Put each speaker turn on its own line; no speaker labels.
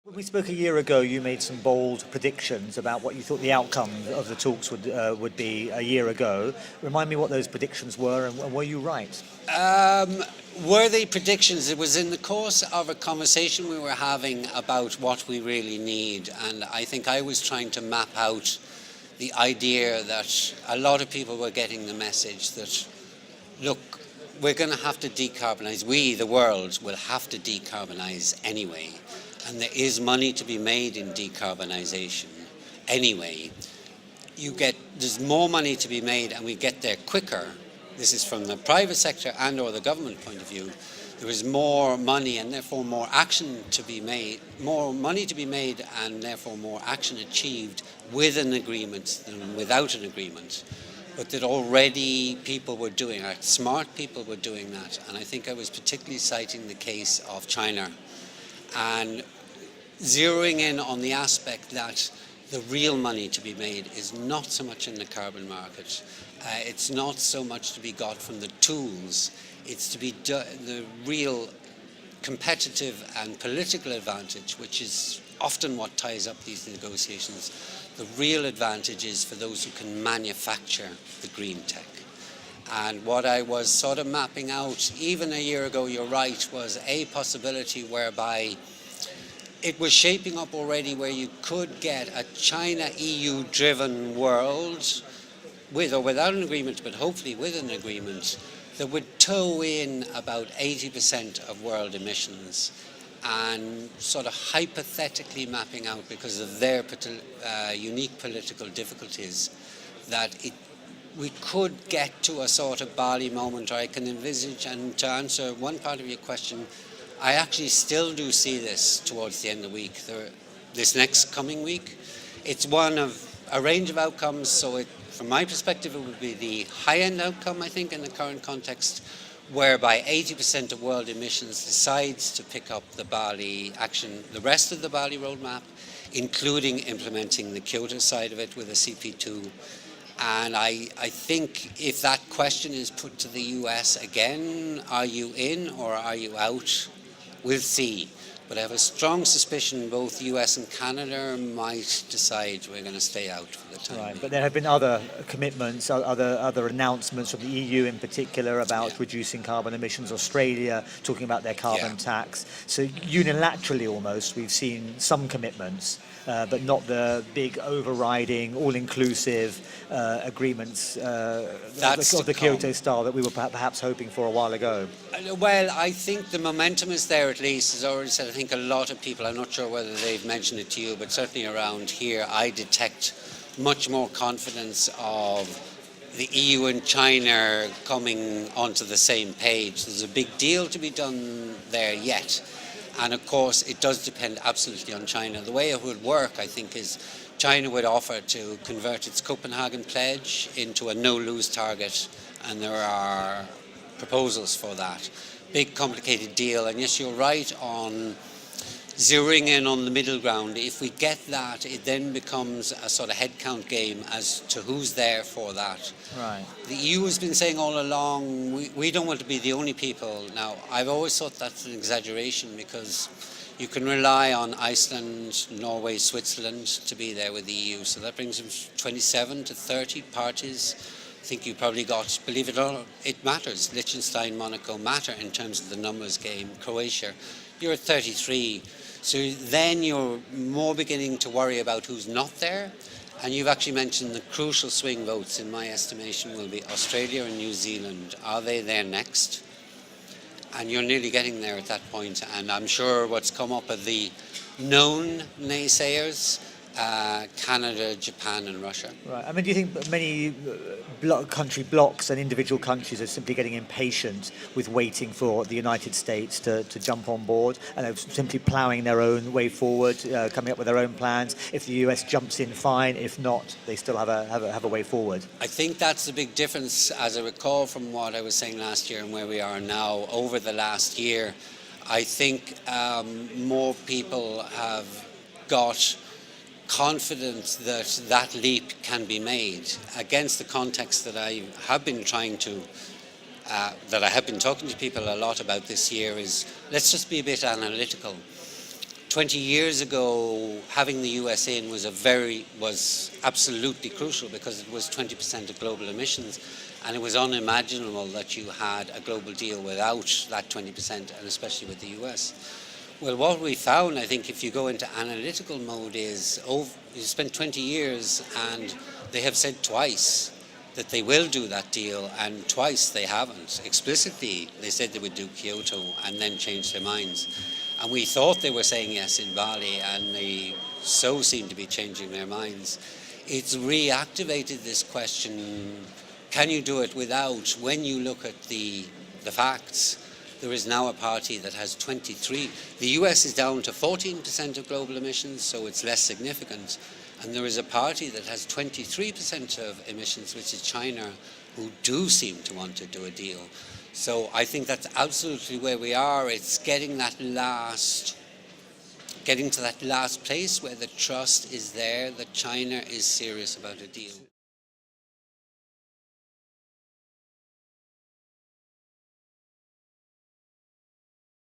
When we spoke a year ago, you made some bold predictions about what you thought the outcome of the talks would be a year ago. Remind me what those predictions were, and were you right?
Um, were they predictions? It was in the course of a conversation we were having about what we really need, and I think I was trying to map out the idea that a lot of people were getting the message that, look, we're going to have to decarbonise. We, the world, will have to decarbonise anyway. And there is money to be made in decarbonisation anyway. There's more money to be made, and we get there quicker. This is from the private sector and or the government point of view. There is more money and therefore more action to be made, more money to be made and therefore more action achieved with an agreement than without an agreement. But that already people were doing it, smart people were doing that. And I think I was particularly citing the case of China and zeroing in on the aspect that the real money to be made is not so much in the carbon market. It's not so much to be got from the tools. It's to be the real competitive and political advantage, which is often what ties up these negotiations. The real advantage is for those who can manufacture the green tech. And what I was sort of mapping out, even a year ago, you're right, was a possibility whereby it was shaping up already where you could get a China-EU driven world, with or without an agreement, but hopefully with an agreement, that would tow in about 80% of world emissions, and sort of hypothetically mapping out, because of their unique political difficulties, that we could get to a sort of Bali moment, or I can envisage, and to answer one part of your question, I actually still do see this towards the end of the week, this next coming week. It's one of a range of outcomes, so from my perspective, it would be the high-end outcome, I think, in the current context, whereby 80% of world emissions decides to pick up the Bali action, the rest of the Bali roadmap, including implementing the Kyoto side of it with a CP2. And I think if that question is put to the US again, are you in or are you out? We'll see. But I have a strong suspicion both US and Canada might decide we're going to stay out for the time.
Right, but there have been other commitments, other announcements from the EU in particular about reducing carbon emissions. Australia talking about their carbon tax. So unilaterally almost, we've seen some commitments, but not the big overriding, all-inclusive agreements of the Kyoto style that we were perhaps hoping for a while ago.
Well, I think the momentum is there at least. As I already said, I think a lot of people, I'm not sure whether they've mentioned it to you, but certainly around here I detect much more confidence of the EU and China coming onto the same page. There's a big deal to be done there yet. And of course, it does depend absolutely on China. The way it would work, I think, is China would offer to convert its Copenhagen pledge into a no-lose target, and there are proposals for that. Big, complicated deal. And yes, you're right on zeroing in on the middle ground. If we get that, it then becomes a sort of headcount game as to who's there for that.
Right.
The EU has been saying all along, we don't want to be the only people. Now, I've always thought that's an exaggeration, because you can rely on Iceland, Norway, Switzerland to be there with the EU. So that brings them 27 to 30 parties. I think you probably got, believe it or not, it matters. Liechtenstein, Monaco matter in terms of the numbers game. Croatia, you're at 33. So then you're more beginning to worry about who's not there. And you've actually mentioned the crucial swing votes, in my estimation, will be Australia and New Zealand. Are they there next? And you're nearly getting there at that point. And I'm sure what's come up are the known naysayers, Canada, Japan and Russia.
Right. I mean, do you think many country blocks and individual countries are simply getting impatient with waiting for the United States to jump on board, and are simply ploughing their own way forward, coming up with their own plans? If the US jumps in, fine. If not, they still have a way forward.
I think that's the big difference, as I recall from what I was saying last year and where we are now. Over the last year, I think more people have got confidence that that leap can be made against the context that I have been trying to that I have been talking to people a lot about this year is, let's just be a bit analytical. 20 years ago, having the US in was absolutely crucial because it was 20% of global emissions, and it was unimaginable that you had a global deal without that 20%, and especially with the US. Well, what we found, I think, if you go into analytical mode, is you spent 20 years and they have said twice that they will do that deal, and twice they haven't. Explicitly, they said they would do Kyoto and then changed their minds. And we thought they were saying yes in Bali, and they so seem to be changing their minds. It's reactivated this question, can you do it without? When you look at the facts, there is now a party that has 23. The US is down to 14% of global emissions, so it's less significant. And there is a party that has 23% of emissions, which is China, who do seem to want to do a deal. So I think that's absolutely where we are. It's getting to that last place where the trust is there that China is serious about a deal.